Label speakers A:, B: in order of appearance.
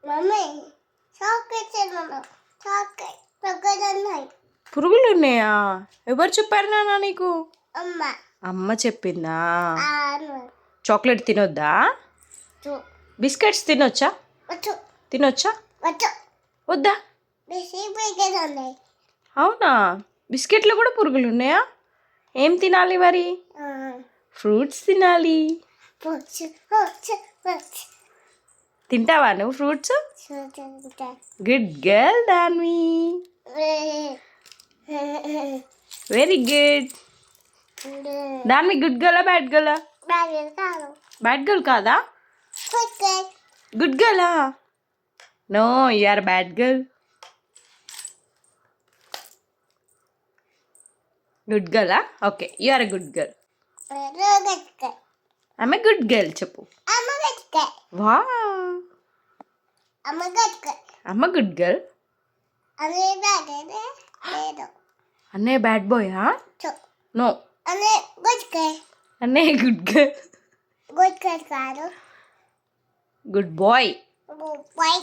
A: Mummy chocolate తిన్నాను. Chocolate పక్కనున్నాయి.
B: పురుగులు ఉన్నాయా? ఎవరు చెప్పారు నాన్న నీకు?
A: అమ్మ
B: అమ్మ చెప్పిందా?
A: ఆను
B: చాక్లెట్ తినొద్దా?
A: చు
B: బిస్కెట్స్ తినొచ్చా?
A: వచ్చు
B: తినొచ్చా?
A: వచ్చు
B: వద్దా?
A: బిసి పక్కనున్నాయి.
B: అవునా? బిస్కెట్లో కూడా పురుగులు ఉన్నాయా? ఏం తినాలి మరి? ఫ్రూట్స్ తినాలి.
A: వచ్చు వచ్చు వచ్చు
B: తింటావా నువ్వు ఫ్రూట్స్?
A: చూడండి.
B: Good girl Danvi. Very good. Danvi good గర్లా బ్యాడ్ గర్లా?
A: బాగా కాదు.
B: బ్యాడ్ గర్ల్ కాదా?
A: చాక్లెట్
B: గుడ్ గర్లా? No, you are bad girl. Good గర్లా? Okay, you are a good girl.
A: రోగట్క
B: ఐఎమ్ ఎ గుడ్ గర్ల్ చెప్పు.
A: అమ్మగట్క
B: వా,
A: అమ్మగట్క
B: ఐఎమ్ ఎ గుడ్ గర్ల్.
A: అనే బాగా లేదు.
B: అన్నయ్య బ్యాడ్ బాయా?
A: చు
B: నో,
A: అనే గట్క
B: అన్నయ్య గుడ్ గర్ల్.
A: గట్క కాదు.
B: Good bye.
A: బై